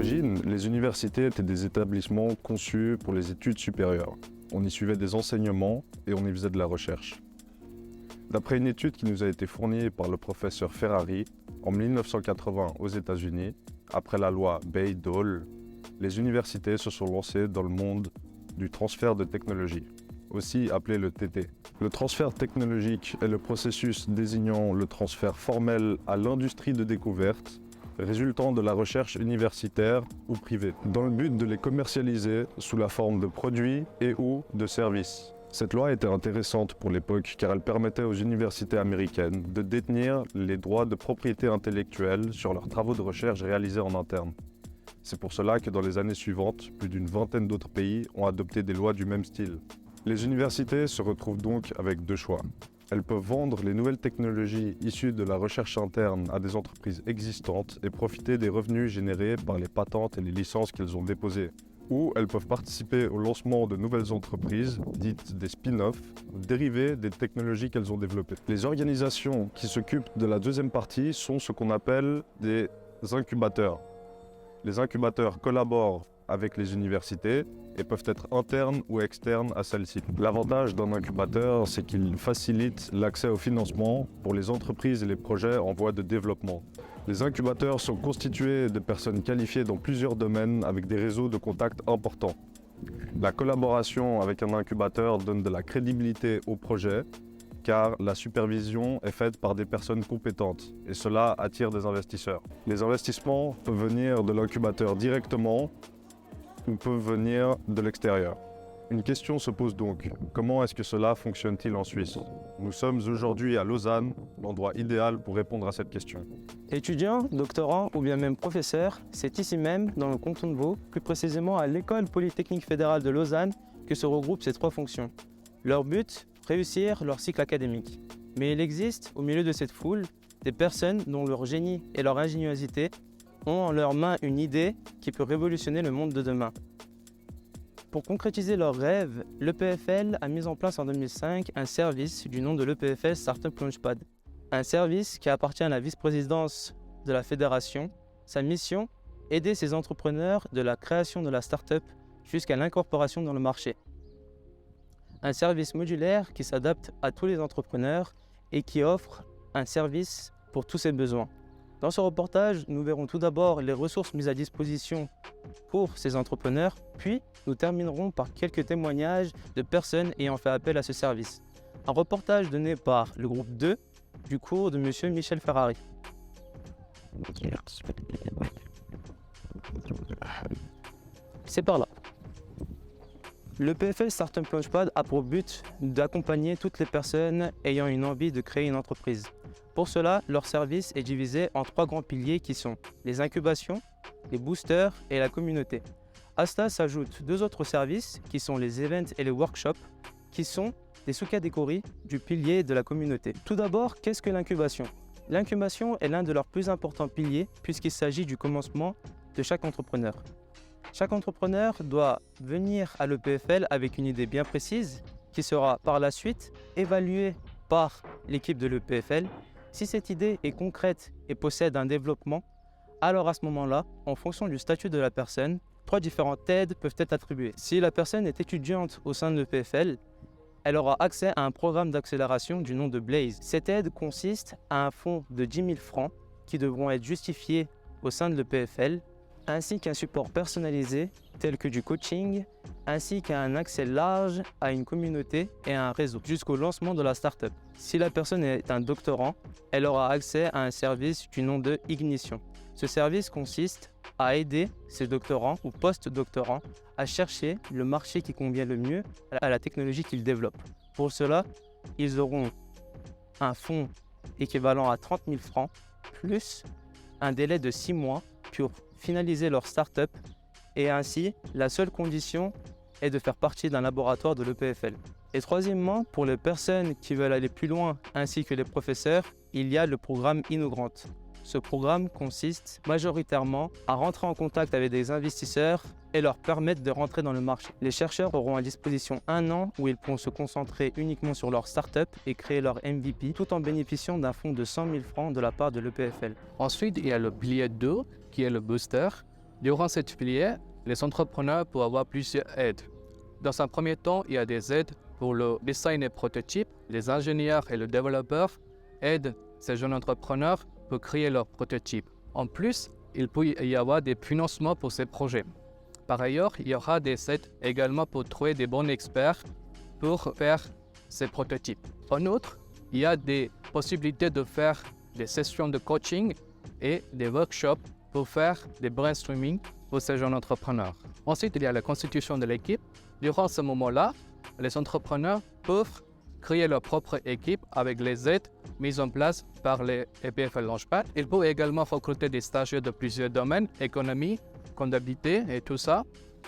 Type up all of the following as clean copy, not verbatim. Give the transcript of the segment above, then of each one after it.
l'origine, les universités étaient des établissements conçus pour les études supérieures. On y suivait des enseignements et on y faisait de la recherche. D'après une étude qui nous a été fournie par le professeur Ferrari, en 1980 aux États-Unis, après la loi Bayh-Dole, les universités se sont lancées dans le monde du transfert de technologie, aussi appelé le TT. Le transfert technologique est le processus désignant le transfert formel à l'industrie de découverte résultant de la recherche universitaire ou privée, dans le but de les commercialiser sous la forme de produits et ou de services. Cette loi était intéressante pour l'époque car elle permettait aux universités américaines de détenir les droits de propriété intellectuelle sur leurs travaux de recherche réalisés en interne. C'est pour cela que dans les années suivantes, plus d'une vingtaine d'autres pays ont adopté des lois du même style. Les universités se retrouvent donc avec deux choix. Elles peuvent vendre les nouvelles technologies issues de la recherche interne à des entreprises existantes et profiter des revenus générés par les patentes et les licences qu'elles ont déposées. Ou elles peuvent participer au lancement de nouvelles entreprises, dites des spin-offs, dérivées des technologies qu'elles ont développées. Les organisations qui s'occupent de la deuxième partie sont ce qu'on appelle des incubateurs. Les incubateurs collaborent avec les universités et peuvent être internes ou externes à celles-ci. L'avantage d'un incubateur, c'est qu'il facilite l'accès au financement pour les entreprises et les projets en voie de développement. Les incubateurs sont constitués de personnes qualifiées dans plusieurs domaines avec des réseaux de contacts importants. La collaboration avec un incubateur donne de la crédibilité au projet car la supervision est faite par des personnes compétentes et cela attire des investisseurs. Les investissements peuvent venir de l'incubateur directement ou peuvent venir de l'extérieur. Une question se pose donc, comment est-ce que cela fonctionne-t-il en Suisse? Nous sommes aujourd'hui à Lausanne, l'endroit idéal pour répondre à cette question. Étudiants, doctorants ou bien même professeurs, c'est ici même, dans le canton de Vaud, plus précisément à l'École polytechnique fédérale de Lausanne, que se regroupent ces trois fonctions. Leur but, réussir leur cycle académique. Mais il existe, au milieu de cette foule, des personnes dont leur génie et leur ingéniosité ont en leurs mains une idée qui peut révolutionner le monde de demain. Pour concrétiser leurs rêves, l'EPFL a mis en place en 2005 un service du nom de l'EPFL Startup Launchpad. Un service qui appartient à la vice-présidence de la fédération. Sa mission, aider ces entrepreneurs de la création de la start-up jusqu'à l'incorporation dans le marché. Un service modulaire qui s'adapte à tous les entrepreneurs et qui offre un service pour tous ses besoins. Dans ce reportage, nous verrons tout d'abord les ressources mises à disposition pour ces entrepreneurs, puis nous terminerons par quelques témoignages de personnes ayant fait appel à ce service. Un reportage donné par le groupe 2 du cours de M. Michel Ferrari. C'est par là. Le PFL Startup Launchpad a pour but d'accompagner toutes les personnes ayant une envie de créer une entreprise. Pour cela, leur service est divisé en trois grands piliers qui sont les incubations, les boosters et la communauté. À cela s'ajoutent deux autres services qui sont les events et les workshops qui sont des sous-catégories du pilier de la communauté. Tout d'abord, qu'est-ce que l'incubation? L'incubation est l'un de leurs plus importants piliers puisqu'il s'agit du commencement de chaque entrepreneur. Chaque entrepreneur doit venir à l'EPFL avec une idée bien précise qui sera par la suite évaluée par l'équipe de l'EPFL. Si cette idée est concrète et possède un développement, alors à ce moment-là, en fonction du statut de la personne, trois différentes aides peuvent être attribuées. Si la personne est étudiante au sein de l'EPFL, elle aura accès à un programme d'accélération du nom de Blaze. Cette aide consiste à un fonds de 10 000 francs qui devront être justifiés au sein de l'EPFL, ainsi qu'un support personnalisé tel que du coaching, ainsi qu'un accès large à une communauté et à un réseau jusqu'au lancement de la start-up. Si la personne est un doctorant, elle aura accès à un service du nom de Ignition. Ce service consiste à aider ces doctorants ou post-doctorants à chercher le marché qui convient le mieux à la technologie qu'ils développent. Pour cela, ils auront un fonds équivalent à 30 000 francs plus un délai de 6 mois pour finaliser leur start-up et ainsi, la seule condition est de faire partie d'un laboratoire de l'EPFL. Et troisièmement, pour les personnes qui veulent aller plus loin ainsi que les professeurs, il y a le programme Innogrant. Ce programme consiste majoritairement à rentrer en contact avec des investisseurs et leur permettre de rentrer dans le marché. Les chercheurs auront à disposition 1 an où ils pourront se concentrer uniquement sur leur start-up et créer leur MVP tout en bénéficiant d'un fonds de 100 000 francs de la part de l'EPFL. Ensuite, il y a le pilier 2 qui est le booster. Durant cette filière, les entrepreneurs peuvent avoir plusieurs aides. Dans un premier temps, il y a des aides pour le design et prototype. Les ingénieurs et les développeurs aident ces jeunes entrepreneurs pour créer leurs prototypes. En plus, il peut y avoir des financements pour ces projets. Par ailleurs, il y aura des aides également pour trouver des bons experts pour faire ces prototypes. En outre, il y a des possibilités de faire des sessions de coaching et des workshops pour faire des brainstorming pour ces jeunes entrepreneurs. Ensuite, il y a la constitution de l'équipe. Durant ce moment-là, les entrepreneurs peuvent créer leur propre équipe avec les aides mises en place par les EPFL Launchpad. Ils peuvent également recruter des stagiaires de plusieurs domaines, économie, comptabilité et tout ça.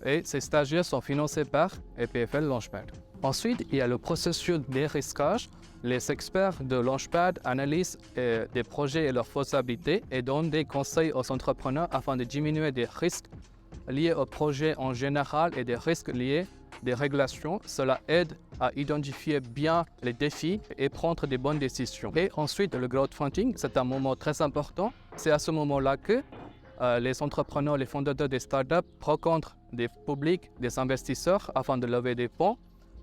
Et ces stagiaires sont financés par EPFL Launchpad. Ensuite, il y a le processus de dérisquage. Les experts de Launchpad analysent des projets et leurs faisabilités et donnent des conseils aux entrepreneurs afin de diminuer des risques liés au projet en général et des risques liés des régulations. Cela aide à identifier bien les défis et prendre des bonnes décisions. Et ensuite, le crowdfunding, c'est un moment très important. C'est à ce moment-là que les entrepreneurs, les fondateurs des startups rencontrent des publics, des investisseurs afin de lever des fonds.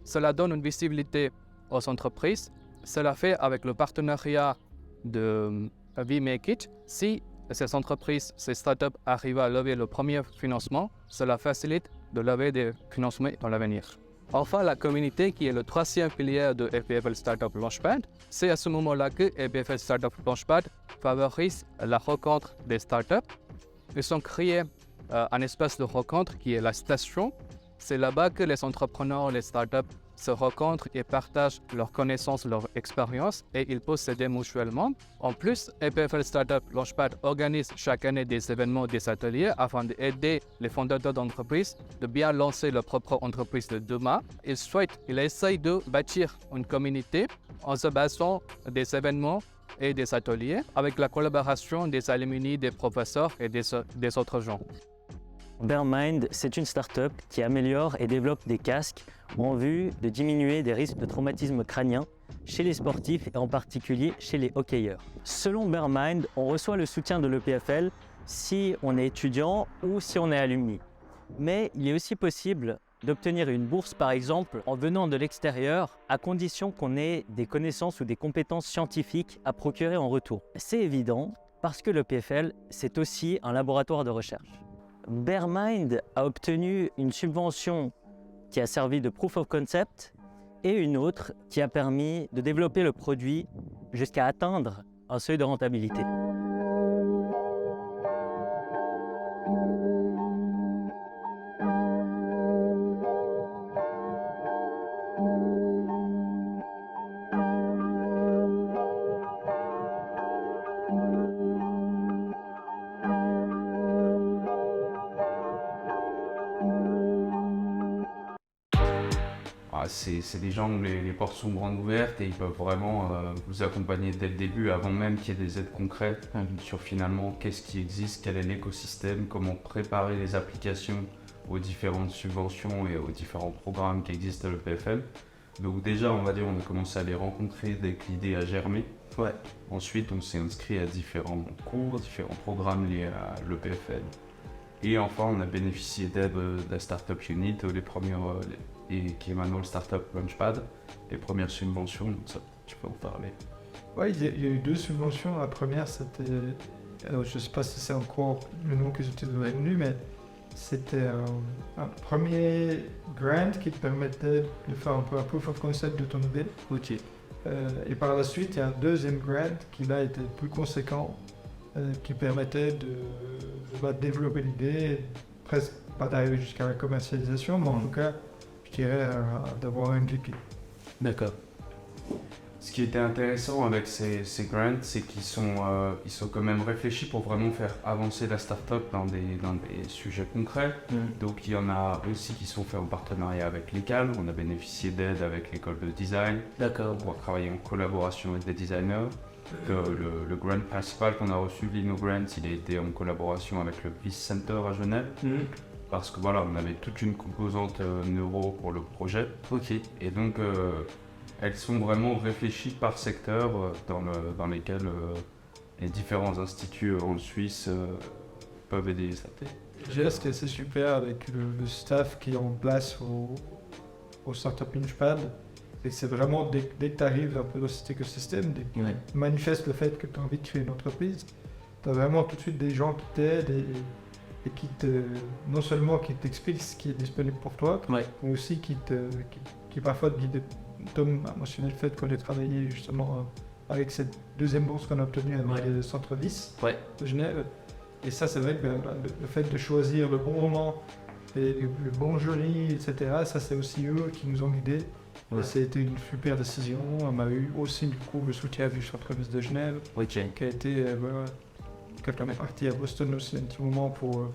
Cela donne une visibilité aux entreprises. Cela fait avec le partenariat de VMakeIt. Si ces entreprises, ces startups arrivent à lever le premier financement, cela facilite de lever des financements dans l'avenir. Enfin, la communauté qui est le troisième pilier de EPFL Startup Launchpad, c'est à ce moment-là que EPFL Startup Launchpad favorise la rencontre des startups. Ils ont créé un espace de rencontre qui est la station. C'est là-bas que les entrepreneurs, les startups se rencontrent et partagent leurs connaissances, leurs expériences et ils peuvent s'aider mutuellement. En plus, EPFL Startup Launchpad organise chaque année des événements, des ateliers afin d'aider les fondateurs d'entreprises de bien lancer leur propre entreprise de demain. Ils essayent de bâtir une communauté en se basant des événements et des ateliers avec la collaboration des alumni, des professeurs et des autres gens. Bearmind, c'est une start-up qui améliore et développe des casques en vue de diminuer des risques de traumatisme crânien chez les sportifs et en particulier chez les hockeyeurs. Selon Bearmind, on reçoit le soutien de l'EPFL si on est étudiant ou si on est alumni. Mais il est aussi possible d'obtenir une bourse par exemple en venant de l'extérieur à condition qu'on ait des connaissances ou des compétences scientifiques à procurer en retour. C'est évident parce que l'EPFL, c'est aussi un laboratoire de recherche. Bearmind a obtenu une subvention qui a servi de proof of concept et une autre qui a permis de développer le produit jusqu'à atteindre un seuil de rentabilité. C'est des gens où les portes sont grandes ouvertes et ils peuvent vraiment vous accompagner dès le début, avant même qu'il y ait des aides concrètes sur finalement qu'est-ce qui existe, quel est l'écosystème, comment préparer les applications aux différentes subventions et aux différents programmes qui existent à l'EPFL. Donc déjà, on va dire, on a commencé à les rencontrer dès que l'idée a germé. Ouais. Ensuite, on s'est inscrit à différents cours, différents programmes liés à l'EPFL. Et enfin, on a bénéficié d'aide de la Startup Unit, les premières, et qui est maintenant le Startup Launchpad, les premières subventions, donc ça, tu peux en parler. Oui, il y a eu 2 subventions. La première, c'était, je ne sais pas si c'est encore le nom que j'étais devenu, mais c'était un premier grant qui te permettait de faire un peu un proof of concept de ton idée. Ok. Et par la suite, il y a un deuxième grant qui là était plus conséquent, qui permettait de développer l'idée, presque pas d'arriver jusqu'à la commercialisation, mais en tout cas, je dirais d'avoir un MVP. D'accord. Ce qui était intéressant avec ces grants, c'est qu'ils sont quand même réfléchis pour vraiment faire avancer la startup dans des sujets concrets. Donc il y en a aussi qui sont faits en partenariat avec l'ECAL. On a bénéficié d'aide avec l'école de design. D'accord. Pour travailler en collaboration avec des designers. Le grant principal qu'on a reçu, l'InnoGrant, il a été en collaboration avec le Peace Center à Genève. Parce que voilà, on avait toute une composante neuro pour le projet. Ok. Et donc elles sont vraiment réfléchies par secteur dans lesquels les différents instituts en Suisse peuvent aider les startups. Déjà, ce qui est assez super avec le staff qui est en place au Startup Launchpad, c'est que c'est vraiment dès que tu arrives un peu dans cet écosystème, dès que tu manifestes le fait que tu as envie de créer une entreprise, tu as vraiment tout de suite des gens qui t'aident et qui non seulement qui t'expliquent ce qui est disponible pour toi, mais aussi qui parfois te guident. Tom a mentionné le fait qu'on ait travaillé justement avec cette deuxième bourse qu'on a obtenue avec le Centre Vis de Genève. Et ça, c'est vrai que le fait de choisir le bon moment et le bon jury, etc., ça, c'est aussi eux qui nous ont guidés. Et c'était une super décision. On a eu aussi du coup le soutien du Centre Vis de Genève, qui a été quand on est parti à Boston aussi un petit moment pour.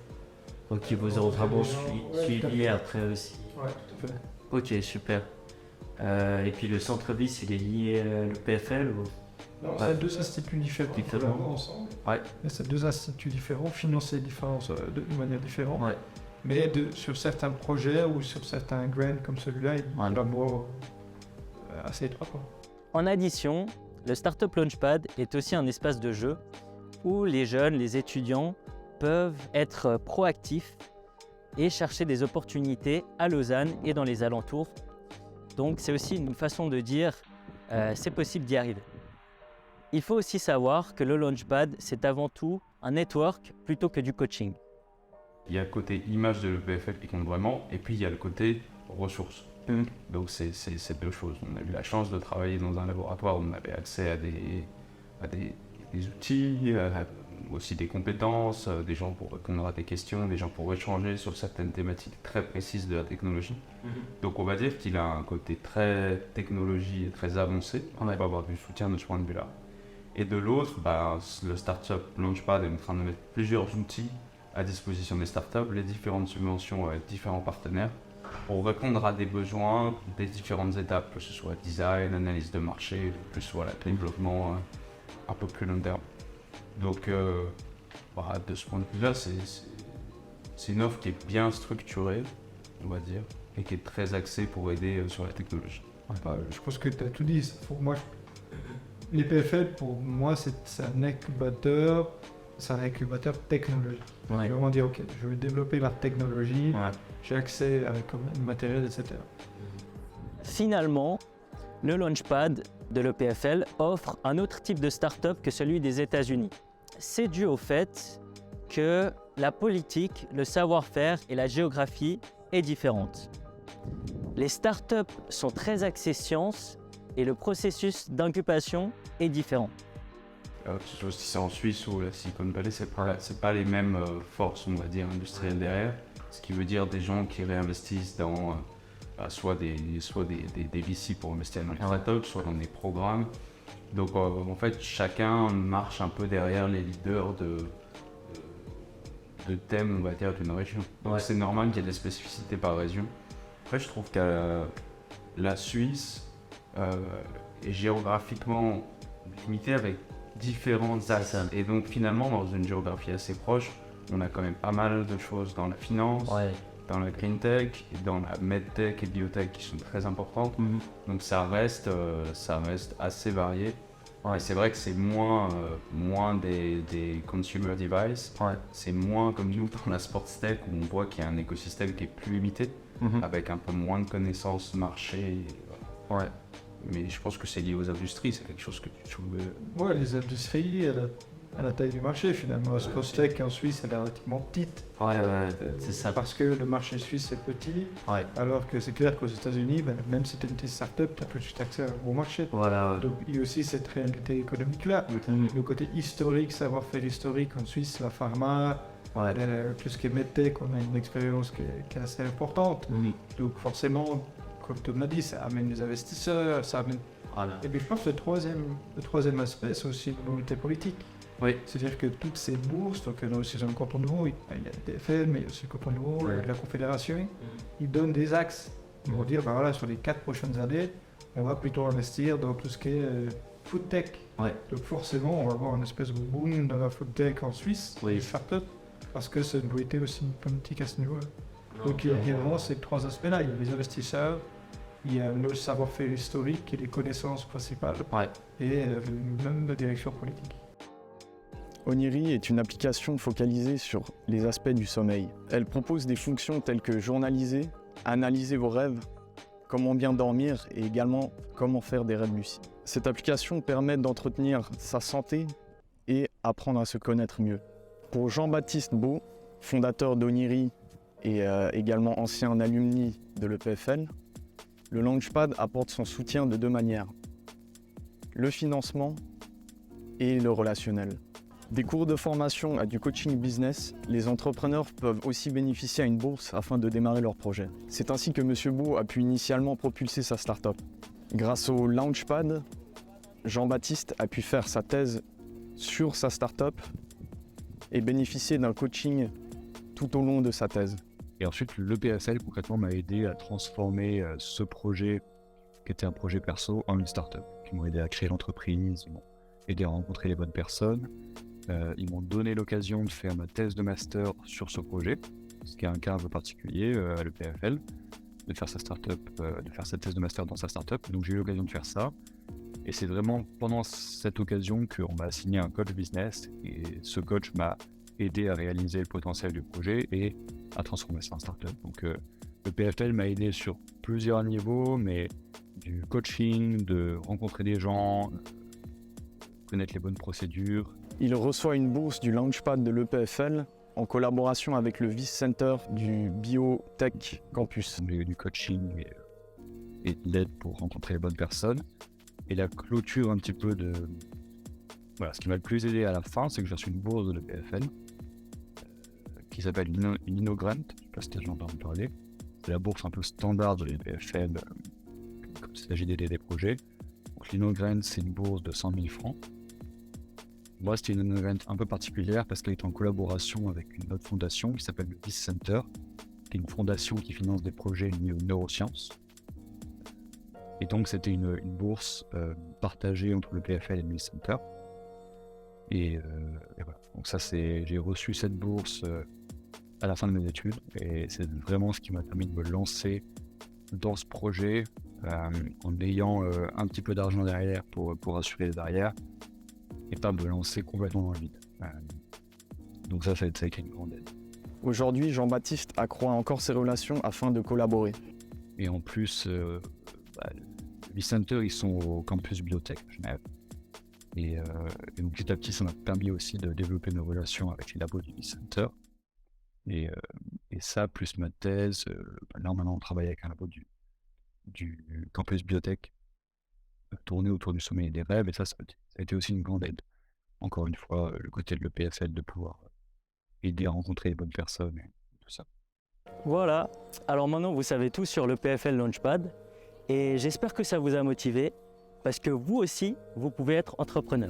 Donc ils vous ont vraiment suivi après aussi. Ouais, tout à fait. Ok, super. Et puis le centre-vis, il est lié le PFL ou... Non, c'est deux instituts différents. Ensemble. Ouais. Mais c'est deux instituts différents, financés de manière différente. Ouais. Mais sur certains projets ou sur certains grants comme celui-là, il y a un mot assez étroit. En addition, le Startup Launchpad est aussi un espace de jeu où les jeunes, les étudiants peuvent être proactifs et chercher des opportunités à Lausanne et dans les alentours. Donc c'est aussi une façon de dire c'est possible d'y arriver. Il faut aussi savoir que le Launchpad, c'est avant tout un network plutôt que du coaching. Il y a le côté image de l'EPFL qui compte vraiment, et puis il y a le côté ressources. Donc c'est deux choses. On a eu la chance de travailler dans un laboratoire où on avait accès à des outils, aussi des compétences, des gens pour répondre à des questions, des gens pour échanger sur certaines thématiques très précises de la technologie. Donc on va dire qu'il a un côté très technologie et très avancé. On va avoir du soutien de ce point de vue-là. Et de l'autre, le Startup Launchpad est en train de mettre plusieurs outils à disposition des startups, les différentes subventions avec différents partenaires, pour répondre à des besoins des différentes étapes, que ce soit design, analyse de marché, que ce soit le développement un peu plus long terme. Donc, de ce point de vue-là, c'est une offre qui est bien structurée, on va dire, et qui est très axée pour aider sur la technologie. Je pense que tu as tout dit. Pour moi, les PFL, pour moi, c'est un incubateur technologique. Je vais vraiment dire, ok, je vais développer la technologie, j'ai accès à le matériel, etc. Finalement, le Launchpad de l'EPFL offre un autre type de start-up que celui des États-Unis. C'est dû au fait que la politique, le savoir-faire et la géographie est différente. Les start-up sont très axées sciences et le processus d'incubation est différent. Si c'est en Suisse ou la Silicon Valley, c'est pas les mêmes forces, on va dire, industrielles derrière. Ce qui veut dire des gens qui réinvestissent dans soit des VC pour investir dans les startups, soit dans des programmes. Donc en fait, chacun marche un peu derrière les leaders de thèmes, on va dire, d'une région. Donc c'est normal qu'il y ait des spécificités par région. Après, je trouve que la Suisse est géographiquement limitée avec différents axes. Et donc finalement, dans une géographie assez proche, on a quand même pas mal de choses dans la finance, dans la green tech, et dans la medtech et biotech qui sont très importantes. Donc ça reste assez varié. Et c'est vrai que c'est moins des consumer devices. C'est moins comme nous dans la sports tech où on voit qu'il y a un écosystème qui est plus limité, avec un peu moins de connaissances marché. Mais je pense que c'est lié aux industries, c'est quelque chose que tu trouves... Ouais, les industries, à la taille du marché finalement. La sports tech en Suisse, elle est relativement petite. C'est ça. Parce que le marché suisse est petit, alors que c'est clair qu'aux États-Unis, même si tu es une petite start-up, tu as tout de suite accès à un gros marché. Donc il y a aussi cette réalité économique-là. Le côté historique, savoir-faire historique en Suisse, la pharma, tout ce qui est medtech, on a une expérience qui est assez importante. Donc forcément, comme Tom l'a dit, ça amène les investisseurs, ça amène... Et puis je pense que le troisième aspect, c'est aussi une volonté politique. C'est-à-dire que toutes ces bourses, donc on a aussi un canton de Vaud, il y a le TFL, mais il y a aussi le canton de Vaud, la Confédération, ils donnent des axes. Ils vont dire, sur les 4 prochaines années, on va plutôt investir dans tout ce qui est food tech. Donc forcément, on va avoir une espèce de boom dans la food tech en Suisse, les startups, parce que ça doit être aussi une politique à ce niveau-là. Donc il y a vraiment ces 3 aspects-là. Il y a les investisseurs, il y a le savoir-faire historique et les connaissances principales, et même la direction politique. Oniri est une application focalisée sur les aspects du sommeil. Elle propose des fonctions telles que journaliser, analyser vos rêves, comment bien dormir et également comment faire des rêves lucides. Cette application permet d'entretenir sa santé et apprendre à se connaître mieux. Pour Jean-Baptiste Beau, fondateur d'Oniri et également ancien alumni de l'EPFL, le Launchpad apporte son soutien de deux manières: le financement et le relationnel. Des cours de formation à du coaching business, les entrepreneurs peuvent aussi bénéficier à une bourse afin de démarrer leur projet. C'est ainsi que M. Beau a pu initialement propulser sa start-up. Grâce au Launchpad, Jean-Baptiste a pu faire sa thèse sur sa start-up et bénéficier d'un coaching tout au long de sa thèse. Et ensuite, l'EPFL concrètement m'a aidé à transformer ce projet, qui était un projet perso, en une start-up. Ils m'ont aidé à créer l'entreprise, ils m'ont aidé à rencontrer les bonnes personnes. Ils m'ont donné l'occasion de faire ma thèse de master sur ce projet, ce qui est un cas un peu particulier à l'EPFL, de faire sa start-up, de faire cette thèse de master dans sa start-up. Donc j'ai eu l'occasion de faire ça. Et c'est vraiment pendant cette occasion qu'on m'a assigné un coach business. Et ce coach m'a aidé à réaliser le potentiel du projet et à transformer ça en start-up. Donc l'EPFL m'a aidé sur plusieurs niveaux, mais du coaching, de rencontrer des gens, connaître les bonnes procédures. Il reçoit une bourse du Launchpad de l'EPFL en collaboration avec le Vice Center du Biotech Campus. J'ai eu du coaching et de l'aide pour rencontrer les bonnes personnes. Et la clôture un petit peu de... Voilà, ce qui m'a le plus aidé à la fin, c'est que j'ai reçu une bourse de l'EPFL qui s'appelle une InnoGrant. Je ne sais pas si tu as déjà entendu parler. C'est la bourse un peu standard de l'EPFL quand il s'agit d'aider des projets. Donc l'InnoGrant, c'est une bourse de 100 000 francs. Moi, c'était une InnoGrant un peu particulière parce qu'elle est en collaboration avec une autre fondation qui s'appelle le Vice Center, qui est une fondation qui finance des projets liés aux neurosciences. Et donc, c'était une bourse partagée entre le PFL et le Vice Center. Et voilà. Donc ça, j'ai reçu cette bourse à la fin de mes études. Et c'est vraiment ce qui m'a permis de me lancer dans ce projet en ayant un petit peu d'argent derrière pour assurer les arrières. Et pas me lancer complètement dans le vide. Donc ça a été une grande aide. Aujourd'hui, Jean-Baptiste accroît encore ses relations afin de collaborer. Et en plus, le Vicenter, ils sont au campus Biotech à Genève. Et donc petit à petit, ça m'a permis aussi de développer mes relations avec les labos du Vicenter. Et ça, plus ma thèse, là maintenant on travaille avec un labo du campus Biotech, tourné autour du sommeil et des rêves, et ça a été aussi une grande aide. Encore une fois, le côté de l'EPFL, de pouvoir aider à rencontrer les bonnes personnes et tout ça. Voilà, alors maintenant vous savez tout sur le PFL Launchpad et j'espère que ça vous a motivé parce que vous aussi, vous pouvez être entrepreneur.